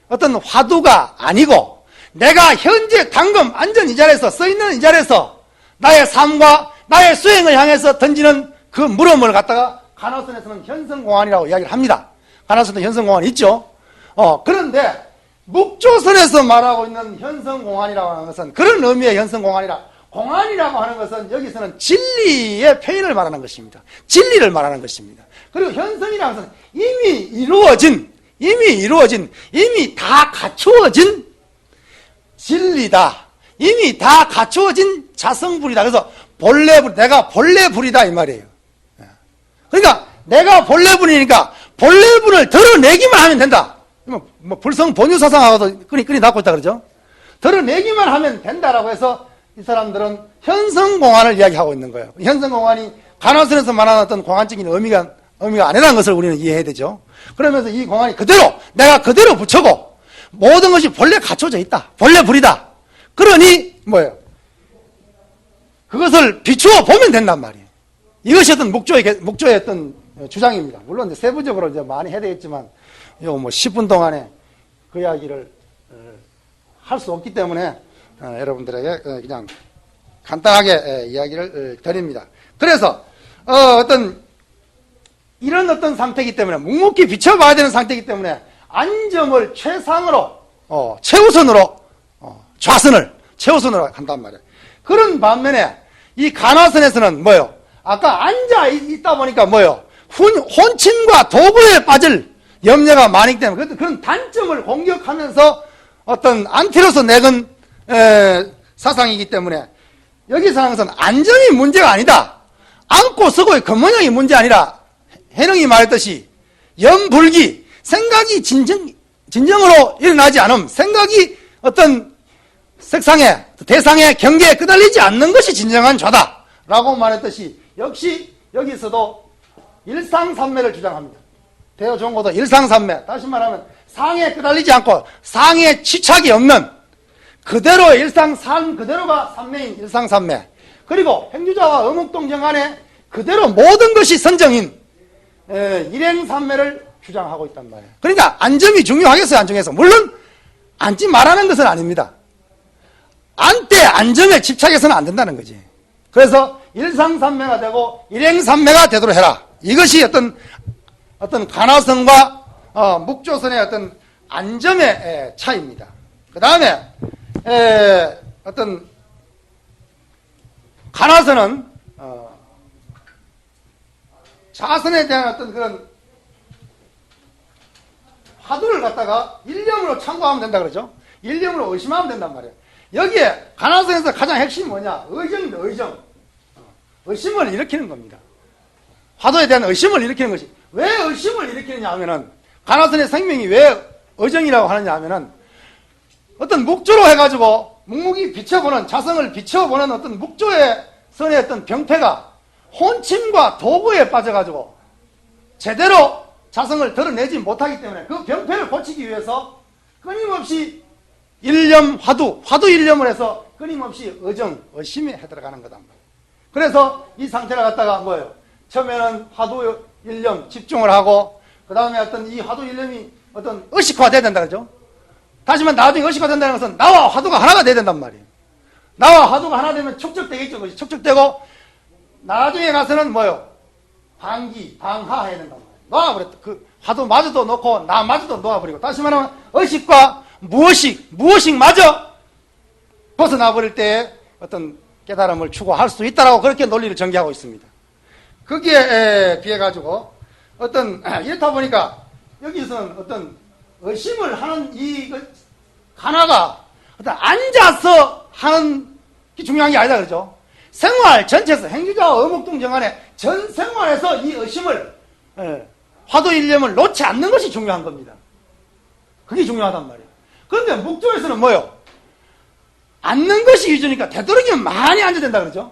어떤 화두가 아니고 내가 현재 당금 앉은 이 자리에서 써있는 이 자리에서 나의 삶과 나의 수행을 향해서 던지는 그 물음을 갖다가 간화선에서는 현성공안이라고 이야기를 합니다. 간화선도 현성공안이 있죠. 그런데 묵조선에서 말하고 있는 현성공안이라고 하는 것은 그런 의미의 현성공안이라, 공안이라고 하는 것은 여기서는 진리의 표현을 말하는 것입니다. 진리를 말하는 것입니다. 그리고 현성이라는 것은 이미 다 갖추어진 진리다. 이미 다 갖추어진 자성불이다. 그래서 내가 본래불이다 이 말이에요. 그러니까 내가 본래불이니까 본래불을 드러내기만 하면 된다. 뭐 불성 본유사상하고도 끈이 닿고 있다 그러죠. 드러내기만 하면 된다라고 해서 이 사람들은 현성공안을 이야기하고 있는 거예요. 현성공안이 간화선에서 말하는 어떤 공안적인 의미가 아니라는 것을 우리는 이해해야 되죠. 그러면서 이 공안이 내가 그대로 붙여고 모든 것이 본래 갖춰져 있다. 본래 불이다. 그러니 뭐예요? 그것을 비추어 보면 된단 말이에요. 이것이 어떤 목조의 어떤 주장입니다. 물론 이제 세부적으로 이제 많이 해야 되겠지만 요 뭐 10분 동안에 그 이야기를 할 수 없기 때문에 여러분들에게 그냥 간단하게 이야기를 드립니다. 그래서 이런 어떤 상태이기 때문에 묵묵히 비춰봐야 되는 상태이기 때문에 안점을 최상으로 최우선으로 최우선으로 한단 말이에요. 그런 반면에 이 간화선에서는 뭐요? 아까 앉아 있다 보니까 뭐요? 혼침과 도구에 빠질 염려가 많기 때문에 그런 단점을 공격하면서 어떤 안티로서 내건 사상이기 때문에 여기서 하는 것은 안정이 문제가 아니다. 앉고 서고의 겉모양이 문제 아니라 해능이 말했듯이 염불기, 생각이 진정으로 일어나지 않음, 생각이 어떤 색상에 대상의 경계에 끄달리지 않는 것이 진정한 좌다 라고 말했듯이 역시 여기서도 일상삼매를 주장합니다. 대여종고도 일상삼매, 다시 말하면 상에 끄달리지 않고 상에 치착이 없는 그대로의 일상삶 그대로가 삼매인 일상삼매, 그리고 행주자와 어묵동정 안에 그대로 모든 것이 선정인 일행삼매를 주장하고 있단 말이에요. 그러니까 안점이 중요하겠어요, 안정해서. 물론 앉지 말라는 것은 아닙니다. 안때 안점에 집착해서는 안 된다는 거지. 그래서 일상삼매가 되고 일행삼매가 되도록 해라. 이것이 어떤 간화선과 묵조선의 어떤 안점의 차이입니다. 그 다음에 어떤 간화선은 자선에 대한 어떤 그런 화두를 갖다가 일념으로 참고하면 된다 그러죠. 일념으로 의심하면 된단 말이에요. 여기에 간화선에서 가장 핵심이 뭐냐? 의정입니다. 의정. 의심을 일으키는 겁니다. 화두에 대한 의심을 일으키는 것이. 왜 의심을 일으키느냐 하면은 간화선의 생명이 왜 의정이라고 하느냐 하면은 어떤 묵조로 해가지고 묵묵히 비춰보는, 자성을 비춰보는 어떤 묵조의 선의 어떤 병폐가 혼침과 도구에 빠져가지고 제대로 자성을 드러내지 못하기 때문에 그 병폐를 고치기 위해서 끊임없이 일념, 화두 일념을 해서 끊임없이 의정, 의심에 해들어가는 거다. 그래서 이 상태를 갖다가 뭐예요? 처음에는 화두 일념 집중을 하고, 그 다음에 어떤 이 화두 일념이 어떤 의식화돼야 된다 그러죠? 다시 말하면 나중에 의식화된다는 것은 나와 화두가 하나가 돼야 된단 말이에요. 나와 화두가 하나 되면 촉적되겠죠. 촉적되고 나중에 가서는 뭐요? 방기, 방하해야 된단 말이에요. 놓아버렸다. 그 화두마저도 놓고 나마저도 놓아버리고, 다시 말하면 의식과 무의식마저 벗어나버릴 때 어떤 깨달음을 추구할 수 있다라고 그렇게 논리를 전개하고 있습니다. 거기에 비해 가지고 어떤 이렇다 보니까 여기서는 어떤 의심을 하는 이 하나가 어떤 앉아서 하는 게 중요한 게 아니다 그러죠. 생활 전체에서 행위자와 어목동정 간에 전 생활에서 이 의심을 화두 일념을 놓지 않는 것이 중요한 겁니다. 그게 중요하단 말이에요. 그런데 묵조에서는 뭐요? 앉는 것이 위주니까 되도록이면 많이 앉아야 된다 그러죠.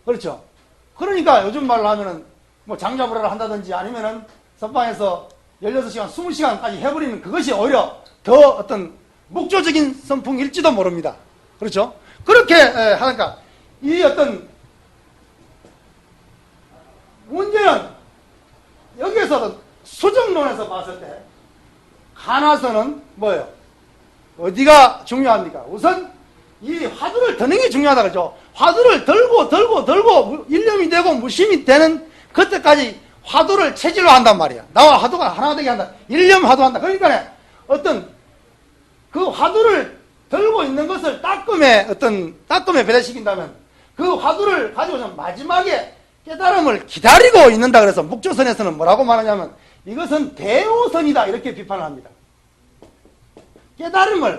그렇죠. 그러니까 요즘 말로 하면은 뭐 장자불화를 한다든지 아니면은 선방에서 16시간, 20시간까지 해버리는 그것이 오히려 더 어떤 묵조적인 선풍일지도 모릅니다. 그렇죠. 그렇게 하니까 이 어떤 문제는 여기에서 수정론에서 봤을 때 가나서는 뭐예요? 어디가 중요합니까? 우선 이 화두를 드는 게 중요하다 그러죠. 화두를 들고 일념이 되고 무심이 되는 그때까지 화두를 체질로 한단 말이야. 나와 화두가 하나 되게 한다. 일념 화두 한다. 그러니까 어떤 그 화두를 들고 있는 것을 따끔에 배려시킨다면 그 화두를 가지고서 마지막에 깨달음을 기다리고 있는다. 그래서 묵조선에서는 뭐라고 말하냐면 이것은 대오선이다 이렇게 비판을 합니다.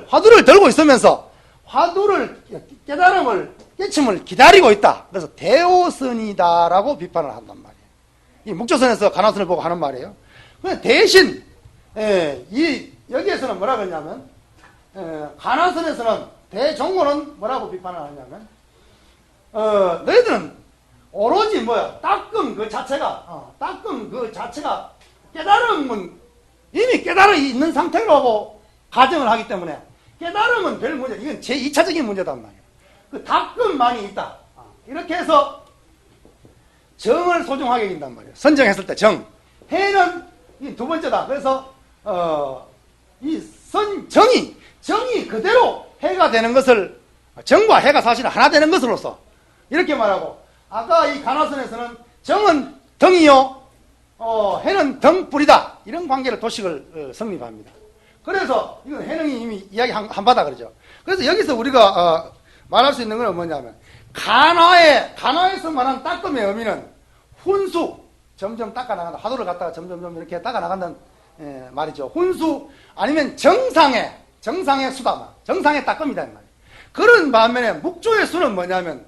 화두를 들고 있으면서 깨달음을 깨침을 기다리고 있다. 그래서 대오선이다라고 비판을 한단 말이에요. 이 묵조선에서 가나선을 보고 하는 말이에요. 대신 여기에서는 뭐라 그러냐면 가나선에서는 대종고는 뭐라고 비판을 하냐면 너희들은 오로지 따끔 그 자체가 깨달음은 이미 깨달음이 있는 상태라고 가정을 하기 때문에 깨달음은 별 문제, 이건 제2차적인 문제단 말이에요. 그 따끔만이 있다. 이렇게 해서 정을 소중하게 여긴단 말이에요. 선정했을 때 정. 해는 이 두 번째다. 그래서 정이 그대로 해가 되는 것을, 정과 해가 사실은 하나 되는 것으로서 이렇게 말하고, 아까 이 가나선에서는 정은 덩이요, 해는 덩불이다. 이런 관계를 도식을 성립합니다. 그래서 이건 해능이 이미 이야기 한 바다 그러죠. 그래서 여기서 우리가 말할 수 있는 건 뭐냐면 가나에서 말한 따끔의 의미는 훈수, 점점 닦아 나간다. 화두를 갖다가 점점 이렇게 닦아 나간다는 말이죠. 훈수 아니면 정상의 수다, 정상의 따끔이다 말이에요. 그런 반면에 묵조의 수는 뭐냐면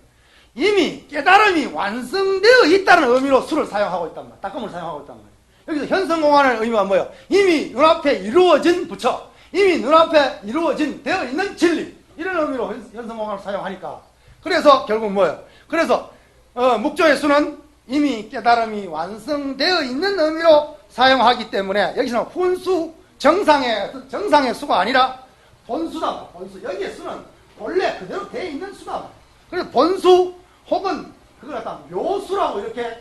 이미 깨달음이 완성되어 있다는 의미로 수를 사용하고 있단 말이에요. 따끔을 사용하고 있단 말이에요. 여기서 현성공안의 의미가 뭐예요? 이미 눈앞에 이루어진 부처, 이미 눈앞에 이루어진 되어 있는 진리, 이런 의미로 현성공안을 사용하니까, 그래서 결국 뭐예요? 그래서 묵조의 수는 이미 깨달음이 완성되어 있는 의미로 사용하기 때문에 여기서는 훈수, 정상의 수가 아니라 본수다. 본수. 여기에 수는 본래 그대로 되어 있는 수다. 그래서 본수 혹은 그걸 갖다 묘수라고 이렇게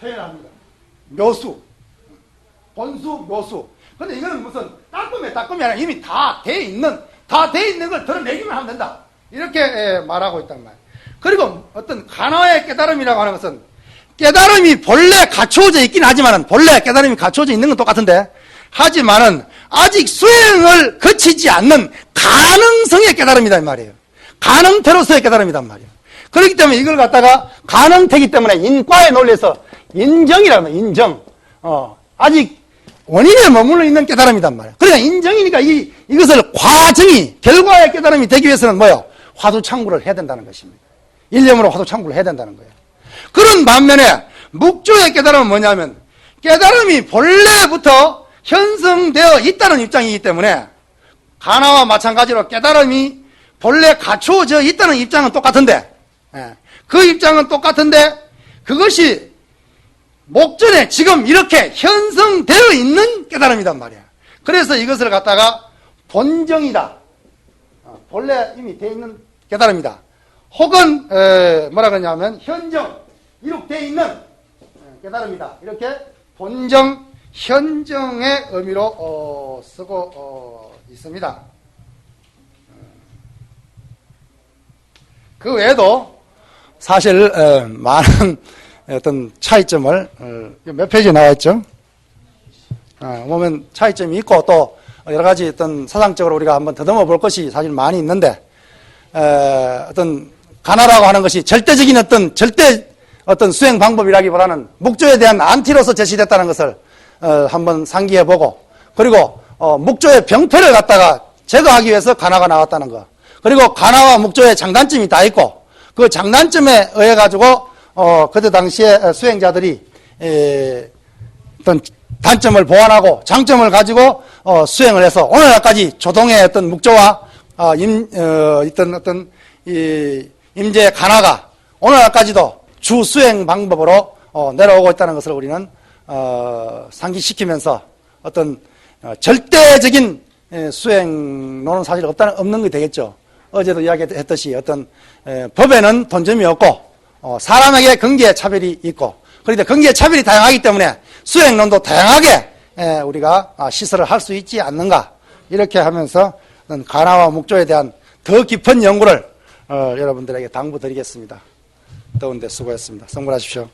표현합니다. 묘수. 본수, 묘수. 근데 이거는 무슨 따끔이 아니라 이미 다 돼 있는 걸 드러내기만 하면 된다. 이렇게 말하고 있단 말이에요. 그리고 어떤 가나의 깨달음이라고 하는 것은 깨달음이 본래 갖추어져 있긴 하지만은, 본래 깨달음이 갖추어져 있는 건 똑같은데, 하지만은 아직 수행을 거치지 않는 가능성의 깨달음이다 이 말이에요. 가능태로서의 깨달음이단 말이에요. 그렇기 때문에 이걸 갖다가 가능태기 때문에 인과의 논리에서 인정이라고 해요. 인정. 아직 원인에 머물러 있는 깨달음이단 말이에요. 그러니까 인정이니까 이것을 결과의 깨달음이 되기 위해서는 뭐예요? 화두 창구를 해야 된다는 것입니다. 일념으로 화두 창구를 해야 된다는 거예요. 그런 반면에 묵조의 깨달음은 뭐냐면 깨달음이 본래부터 현성되어 있다는 입장이기 때문에 가나와 마찬가지로 깨달음이 본래 갖추어져 있다는 입장은 똑같은데, 그 입장은 똑같은데 그것이 목전에 지금 이렇게 현성되어 있는 깨달음이단 말이야. 그래서 이것을 갖다가 본정이다. 본래 이미 되어 있는 깨달음이다. 혹은 뭐라 그러냐면 현정, 이룩되어 있는 깨달음이다. 이렇게 본정, 현정의 의미로 쓰고 있습니다. 그 외에도 사실 많은 어떤 차이점을 몇 페이지에 나와 있죠? 보면 차이점이 있고 또 여러 가지 어떤 사상적으로 우리가 한번 더듬어 볼 것이 사실 많이 있는데 어떤 가나라고 하는 것이 절대적인 어떤 수행 방법이라기보다는 목조에 대한 안티로서 제시됐다는 것을 한번 상기해 보고 그리고 목조의 병폐를 갖다가 제거하기 위해서 가나가 나왔다는 거. 그리고 가나와 목조의 장단점이 다 있고 그 장단점에 의해 가지고 그때 당시에 수행자들이 어떤 단점을 보완하고 장점을 가지고 수행을 해서 오늘날까지 조동의 어떤 목조와 어떤 임제 가나가 오늘날까지도 주 수행 방법으로 내려오고 있다는 것을 우리는 상기시키면서 어떤 절대적인 수행론은 사실 없는 게 되겠죠. 어제도 이야기했듯이 어떤 법에는 돈점이 없고 사람에게 근기의 차별이 있고 그런데 근기의 차별이 다양하기 때문에 수행론도 다양하게 우리가 시설을 할 수 있지 않는가 이렇게 하면서 가나와 목조에 대한 더 깊은 연구를 여러분들에게 당부드리겠습니다. 더운데 수고했습니다. 성불하십시오.